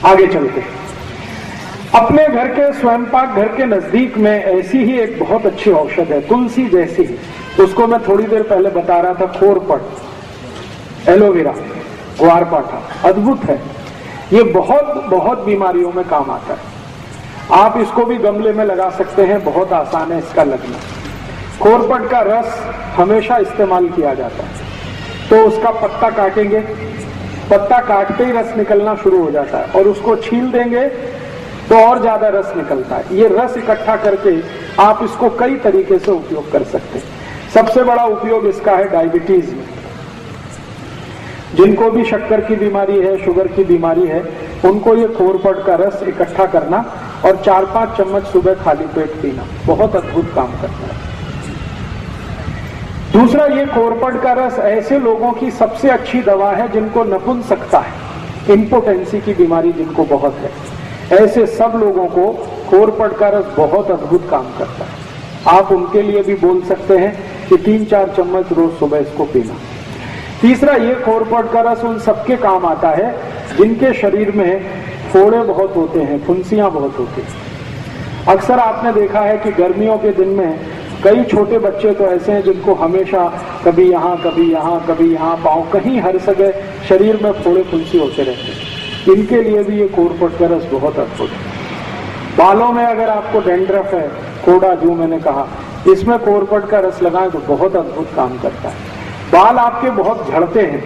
आगे चलते हैं। अपने घर के स्वयंपाक घर के नजदीक में ऐसी ही एक बहुत अच्छी औषध है, तुलसी जैसी ही, उसको मैं थोड़ी देर पहले बता रहा था, खोरपट, एलोवेरा, ग्वारपाठा, अद्भुत है। ये बहुत बहुत बीमारियों में काम आता है। आप इसको भी गमले में लगा सकते हैं, बहुत आसान है इसका लगना। खोरपट का रस हमेशा इस्तेमाल किया जाता है। तो उसका पत्ता काटेंगे, पत्ता काटते ही रस निकलना शुरू हो जाता है, और उसको छील देंगे तो और ज्यादा रस निकलता है। ये रस इकट्ठा करके आप इसको कई तरीके से उपयोग कर सकते हैं। सबसे बड़ा उपयोग इसका है डायबिटीज में। जिनको भी शक्कर की बीमारी है, शुगर की बीमारी है, उनको ये खोरपट का रस इकट्ठा करना और 4-5 चम्मच सुबह खाली पेट पीना बहुत अद्भुत काम करता है। दूसरा, ये खोरपट का रस ऐसे लोगों की सबसे अच्छी दवा है जिनको नपुंसकता है, इंपोटेंसी की बीमारी जिनको बहुत है, ऐसे सब लोगों को खोरपट का रस बहुत अद्भुत काम करता है। आप उनके लिए भी बोल सकते हैं कि 3-4 चम्मच रोज सुबह इसको पीना। तीसरा, ये खोरपट का रस उन सबके काम आता है जिनके शरीर में फोड़े बहुत होते हैं, फुंसियां बहुत होती हैं। अक्सर आपने देखा है कि गर्मियों के दिन में कई छोटे बच्चे तो ऐसे हैं जिनको हमेशा कभी यहाँ कभी यहाँ कभी यहाँ, पाँव कहीं हर जगह शरीर में फोड़े फुंसी होते रहते हैं। इनके लिए भी ये खोरपट का रस बहुत अद्भुत है। बालों में अगर आपको डेंड्रफ है, कोड़ा जो मैंने कहा, इसमें खोरपट का रस लगाएं तो बहुत अद्भुत काम करता है। बाल आपके बहुत झड़ते हैं,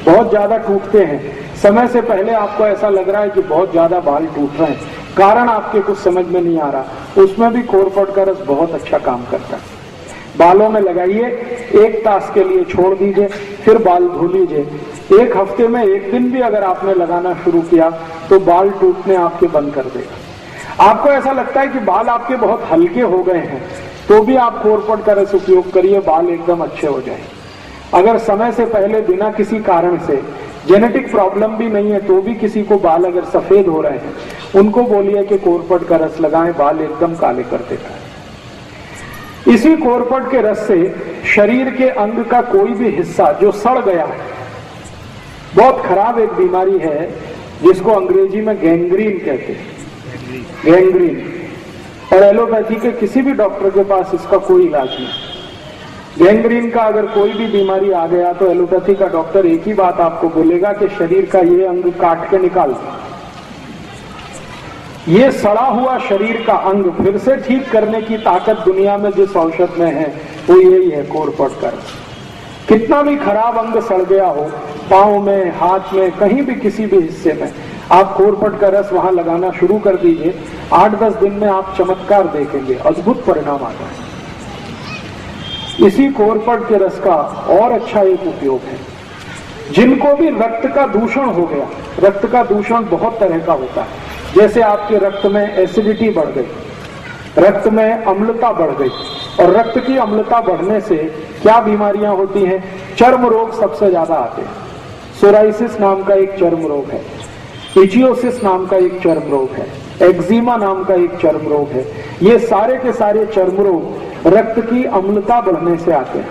बहुत ज्यादा टूटते हैं, समय से पहले आपको ऐसा लग रहा है कि बहुत ज्यादा बाल टूट रहे हैं, कारण आपके कुछ समझ में नहीं आ रहा, उसमें भी खोरपट का रस बहुत अच्छा काम करता है। बालों में लगाइए, 1 तास के लिए छोड़ दीजिए, फिर बाल धो लीजिए। 1 हफ्ते में 1 दिन भी अगर आपने लगाना शुरू किया तो बाल टूटने आपके बंद कर देगा। आपको ऐसा लगता है कि बाल आपके बहुत हल्के हो गए हैं, तो भी आप खोरपट का रस उपयोग करिए, बाल एकदम अच्छे हो जाए। अगर समय से पहले बिना किसी कारण से, जेनेटिक प्रॉब्लम भी नहीं है, तो भी किसी को बाल अगर सफेद हो रहे हैं, उनको बोलिए कि खोरपट का रस लगाएं, बाल एकदम काले कर देता है। इसी खोरपट के रस से शरीर के अंग का कोई भी हिस्सा जो सड़ गया है, बहुत खराब एक बीमारी है जिसको अंग्रेजी में गैंग्रीन कहते हैं, गैंग्रीन, और एलोपैथी के किसी भी डॉक्टर के पास इसका कोई इलाज नहीं। गैंग्रीन का अगर कोई भी बीमारी आ गया तो एलोपैथी का डॉक्टर एक ही बात आपको बोलेगा कि शरीर का ये अंग काट के निकाल दो। ये सड़ा हुआ शरीर का अंग फिर से ठीक करने की ताकत दुनिया में जिस औषध में है वो यही है, खोरपट का रस। कितना भी खराब अंग सड़ गया हो, पांव में, हाथ में, कहीं भी किसी भी हिस्से में, आप खोरपट का रस वहां लगाना शुरू कर दीजिए। 8-10 दिन में आप चमत्कार देखेंगे, अद्भुत परिणाम आता है। इसी खोरपट के रस का और अच्छा एक उपयोग है, जिनको भी रक्त का दूषण हो गया, रक्त का दूषण बहुत तरह का होता है, जैसे आपके रक्त में एसिडिटी बढ़ गई, रक्त में अम्लता बढ़ गई, और रक्त की अम्लता बढ़ने से क्या बीमारियां होती हैं? चर्म रोग सबसे ज्यादा आते हैं। सोराइसिस नाम का एक चर्म रोग है, इचियोसिस नाम का एक चर्म रोग है, एक्जिमा नाम का एक चर्म रोग है। ये सारे के सारे चर्म रोग रक्त की अम्लता बढ़ने से आते हैं।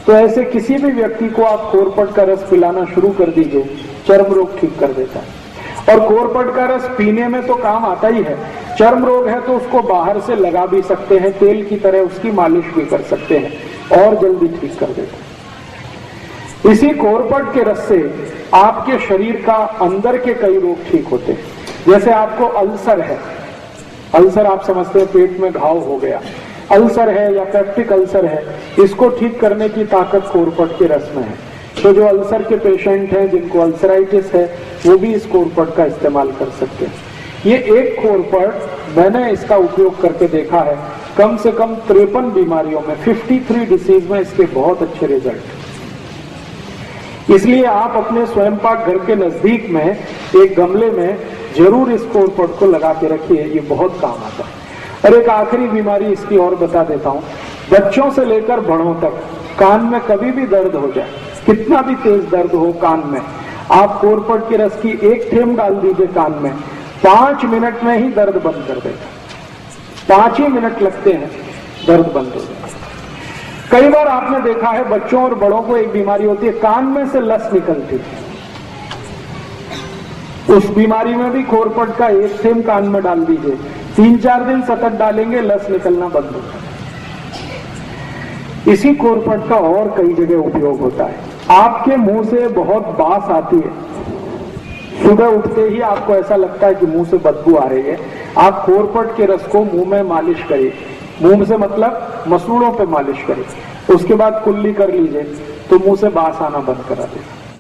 तो ऐसे किसी भी व्यक्ति को आप खोरपट का रस पिलाना शुरू कर दीजिए, चर्म रोग ठीक कर देता है। और खोरपट का रस पीने में तो काम आता ही है, चर्म रोग है तो उसको बाहर से लगा भी सकते हैं, तेल की तरह उसकी मालिश भी कर सकते हैं और जल्दी ठीक कर देते हैं। इसी खोरपट के रस से आपके शरीर का अंदर के कई रोग ठीक होते हैं। जैसे आपको अल्सर है, अल्सर आप समझते हैं पेट में घाव हो गया, अल्सर है या पेप्टिक अल्सर है, इसको ठीक करने की ताकत खोरपट के रस में है। तो जो अल्सर के पेशेंट हैं, जिनको अल्सराइटिस है, वो भी इस खोरपट का इस्तेमाल कर सकते हैं। ये एक खोरपट मैंने इसका उपयोग करके देखा है, कम से कम 53 बीमारियों में, 53 डिसीज में इसके बहुत अच्छे रिजल्ट। इसलिए आप अपने स्वयंपाक घर के नजदीक में एक गमले में जरूर इस खोरपट को लगा के रखिए, ये बहुत काम आता है। और एक आखिरी बीमारी इसकी और बता देता हूँ, बच्चों से लेकर बड़ों तक कान में कभी भी दर्द हो जाए, कितना भी तेज दर्द हो कान में, आप खोरपट के रस की 1 थेंब डाल दीजिए कान में, 5 मिनट में ही दर्द बंद कर देगा। 5 ही मिनट लगते हैं, दर्द बंद हो जाएगा। कई बार आपने देखा है बच्चों और बड़ों को एक बीमारी होती है, कान में से लस निकलती है। उस बीमारी में भी खोरपट का एक सेम कान में डाल दीजिए, 3-4 दिन सतत डालेंगे, लस निकलना बंद होता है। इसी खोरपट का और कई जगह उपयोग होता है। आपके मुंह से बहुत बास आती है, सुबह उठते ही आपको ऐसा लगता है कि मुंह से बदबू आ रही है, आप खोरपट के रस को मुंह में मालिश करिए, मुंह से मतलब मसूड़ों पे मालिश करिए, उसके बाद कुल्ली कर लीजिए तो मुंह से बास आना बंद करा दे।